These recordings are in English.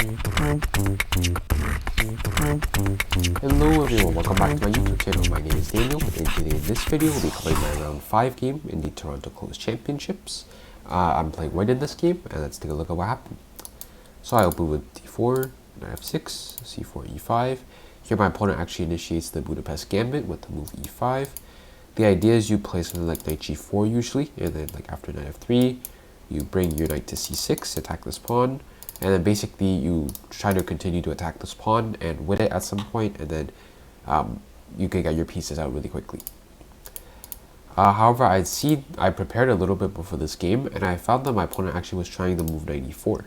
Hello everyone, welcome back to my YouTube channel. My name is Daniel, and today in this video we'll be covering my round 5 game in the Toronto Close Championships. I'm playing white in this game, and let's take a look at what happened. So I open with d4, knight f6, c4, e5. Here my opponent actually initiates the Budapest Gambit with the move e5. The idea is you play something like knight g4 usually, and then like after knight f3, you bring your knight to c6, attack this pawn, and then basically you try to continue to attack this pawn and win it at some point, and then you can get your pieces out really quickly. However, I prepared a little bit before this game, and I found that my opponent actually was trying the move knight e4.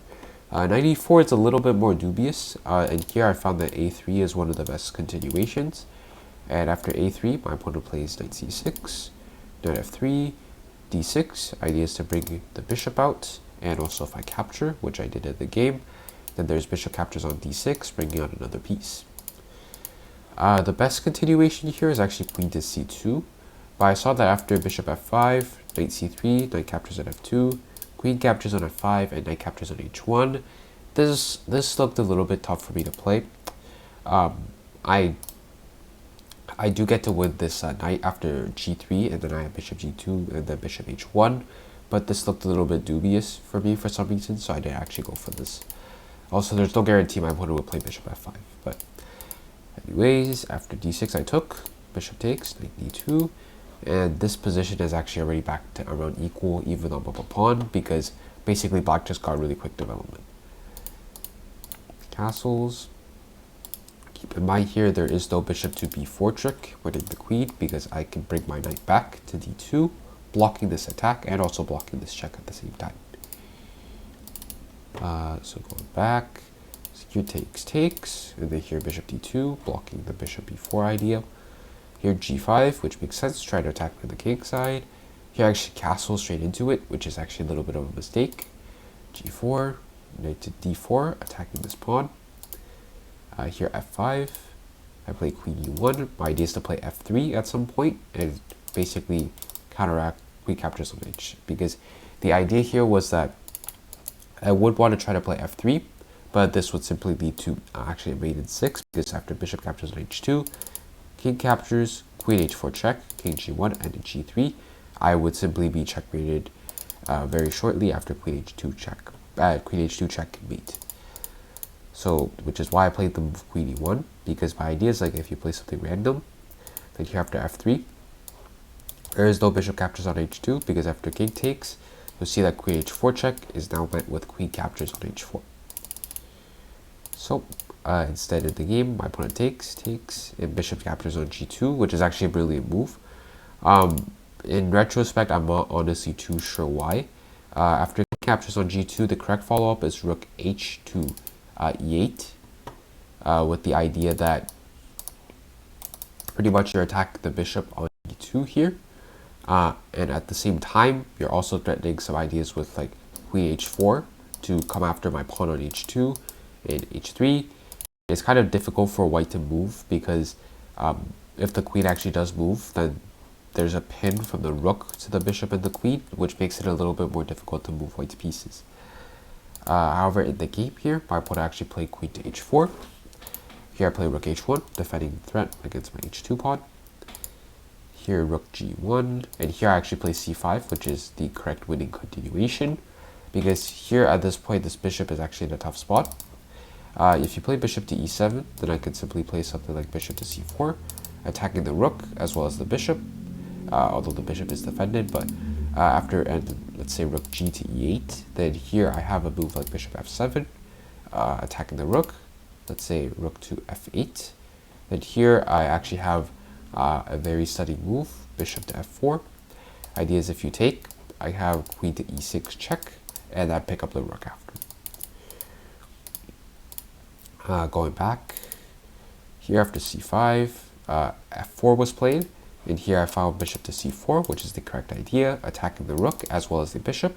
Knight e4 is a little bit more dubious, and here I found that a3 is one of the best continuations. And after a3, my opponent plays knight c6, knight f3, d6. Idea is to bring the bishop out, and also if I capture, which I did at the game, then there's bishop captures on d6, bringing out another piece. The best continuation here is actually queen to c2, but I saw that after bishop f5, knight c3, knight captures on f2, queen captures on f5, and knight captures on h1. This looked a little bit tough for me to play. I do get to win this knight after g3, and then I have bishop g2, and then bishop h1, but this looked a little bit dubious for me for some reason, so I didn't actually go for this. Also, there's no guarantee my opponent would play bishop f5, but anyways, after d6 I took, bishop takes, knight d2, and this position is actually already back to around equal, even on a pawn, because basically black just got really quick development. Castles. Keep in mind here, there is no bishop to b4 trick winning the queen, because I can bring my knight back to d2, blocking this attack and also blocking this check at the same time. So going back, here takes, and then here bishop d2, blocking the bishop b4 idea. Here g5, which makes sense, try to attack from the king side. Here I actually castle straight into it, which is actually a little bit of a mistake. g4, knight to d4, attacking this pawn. Here f5, I play queen e1. My idea is to play f3 at some point and basically counteract queen captures on h, because the idea here was that I would want to try to play f3, but this would simply lead to actually a mate in 6, because after bishop captures on h2, king captures, queen h4 check, king g1, and g3, I would simply be checkmated very shortly after queen h2 check, mate. So, which is why I played the move queen e1, because my idea is like if you play something random, then here after f3, there is no bishop captures on h2, because after king takes, you'll see that queen h4 check is now met with queen captures on h4. So, instead of the game, my opponent takes, and bishop captures on g2, which is actually a brilliant move. In retrospect, I'm not honestly too sure why. After king captures on g2, the correct follow-up is rook h2. E8, with the idea that pretty much you attack the bishop on e2 here, and at the same time you're also threatening some ideas with like queen h4 to come after my pawn on h2 and h3. It's kind of difficult for white to move, because if the queen actually does move, then there's a pin from the rook to the bishop and the queen, which makes it a little bit more difficult to move white's pieces. However, in the game here, my opponent actually played queen to h4. Here I play rook h1, defending the threat against my h2 pawn. Here rook g1, and here I actually play c5, which is the correct winning continuation, because here at this point this bishop is actually in a tough spot. If you play bishop to e7, then I can simply play something like bishop to c4, attacking the rook as well as the bishop, although the bishop is defended, but after, and let's say rook g to e8, then here I have a move like bishop f7, attacking the rook, let's say rook to f8. Then here I actually have a very stunning move, bishop to f4. Idea is if you take, I have queen to e6 check, and I pick up the rook after. Going back, here after c5, f4 was played. And here I found bishop to c4, which is the correct idea, attacking the rook as well as the bishop.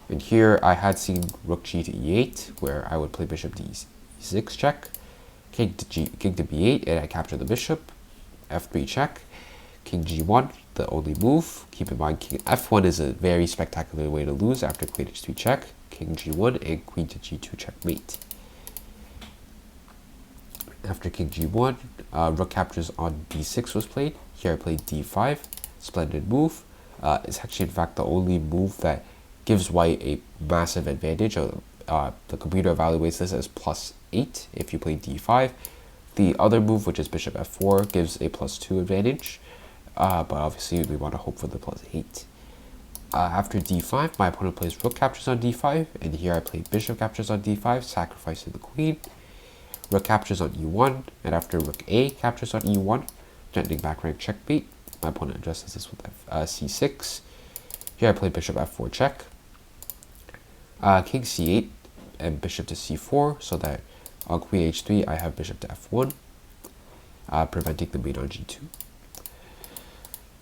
And here I had seen rook g to e8, where I would play bishop to e6 check, king to b8, and I capture the bishop, f3 check, king g1, the only move. Keep in mind, king f1 is a very spectacular way to lose after queen h3 check, king g1, and queen to g2 checkmate. After king g1, rook captures on d6 was played. Here I played d5. Splendid move. It's actually, in fact, the only move that gives white a massive advantage. The computer evaluates this as +8 if you play d5. The other move, which is bishop f4, gives a +2 advantage. But obviously, we want to hope for the +8. After d5, my opponent plays rook captures on d5. And here I play bishop captures on d5, sacrificing the queen. Rook captures on e1, and after rook a captures on e1, threatening back rank checkmate. My opponent addresses this with c6. Here I play bishop f4 check. King c8 and bishop to c4, so that on queen h3 I have bishop to f1, preventing the mate on g2.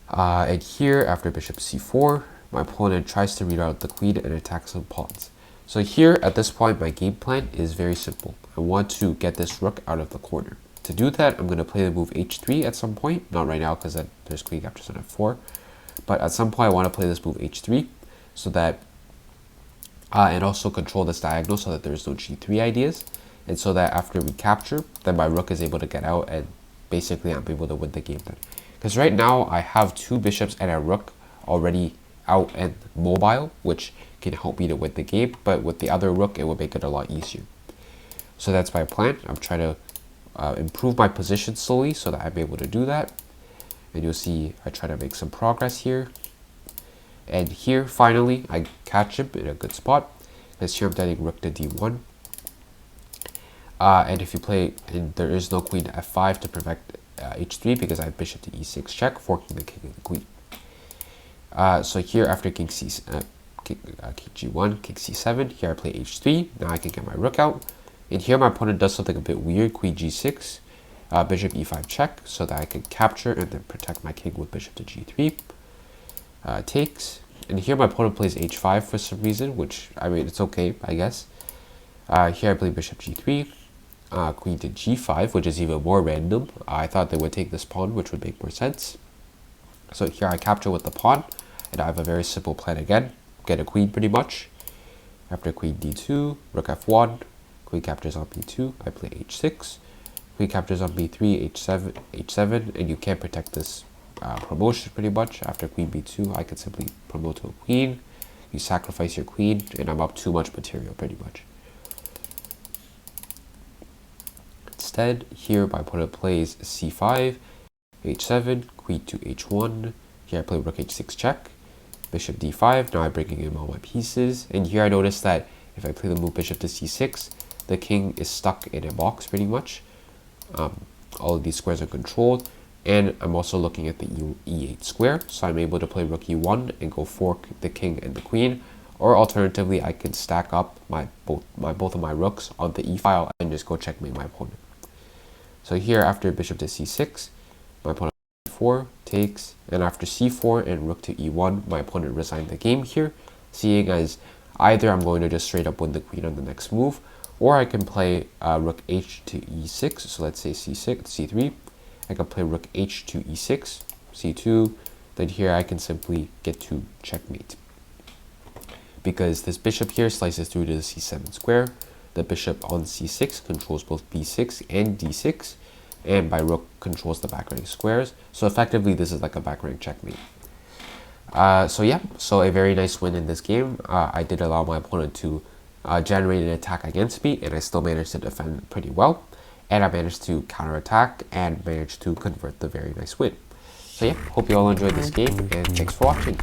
And here, after bishop c4, my opponent tries to reroute the queen and attack some pawns. So here, at this point, my game plan is very simple. I want to get this rook out of the corner. To do that, I'm going to play the move h3 at some point. Not right now, because there's queen captures on f4. But at some point, I want to play this move h3, so that, and also control this diagonal so that there's no g3 ideas. And so that after we capture, then my rook is able to get out, and basically I'm able to win the game then. Because right now, I have two bishops and a rook already out and mobile, which can help me to win the game, but with the other rook, it will make it a lot easier. So that's my plan. I'm trying to improve my position slowly so that I'm able to do that. And you'll see I try to make some progress here. And here, finally, I catch him in a good spot. Because here I'm getting rook to d1. And if you play, and there is no queen to f5 to prevent h3 because I have bishop to e6 check, forking the king and the queen. So here after king g1, king c7, here I play h3. Now I can get my rook out. And here my opponent does something a bit weird, queen g6, bishop e5 check, so that I can capture and then protect my king with bishop to g3. Takes. And here my opponent plays h5 for some reason, which, I mean, it's okay, I guess. Here I play bishop g3, queen to g5, which is even more random. I thought they would take this pawn, which would make more sense. So here I capture with the pawn, and I have a very simple plan again. Get a queen pretty much. After queen d2, rook f1, queen captures on b2, I play h6. Queen captures on b3, h7, and you can't protect this promotion pretty much. After queen b2, I can simply promote to a queen. You sacrifice your queen, and I'm up too much material pretty much. Instead, here my opponent plays c5, h7, queen to h1. Here I play rook h6 check, bishop d5. Now I'm bringing in all my pieces. And here I notice that if I play the move bishop to c6, the king is stuck in a box pretty much. All of these squares are controlled. And I'm also looking at the e8 square. So I'm able to play rook e1 and go fork the king and the queen. Or alternatively, I can stack up both of my rooks on the e file and just go checkmate my opponent. So here, after bishop to c6, my opponent c4 takes, and after c4 and rook to e1, my opponent resigned the game here, seeing as either I'm going to just straight up win the queen on the next move, or I can play rook h to e6. So let's say c6, c3. I can play rook h to e6, c2. Then here I can simply get to checkmate, because this bishop here slices through to the c7 square. The bishop on c6 controls both b6 and d6, and my rook controls the back rank squares. So effectively, this is like a back rank checkmate. So yeah, so a very nice win in this game. I did allow my opponent to generate an attack against me, and I still managed to defend pretty well. And I managed to counterattack and managed to convert the very nice win. So yeah, hope you all enjoyed this game, and thanks for watching.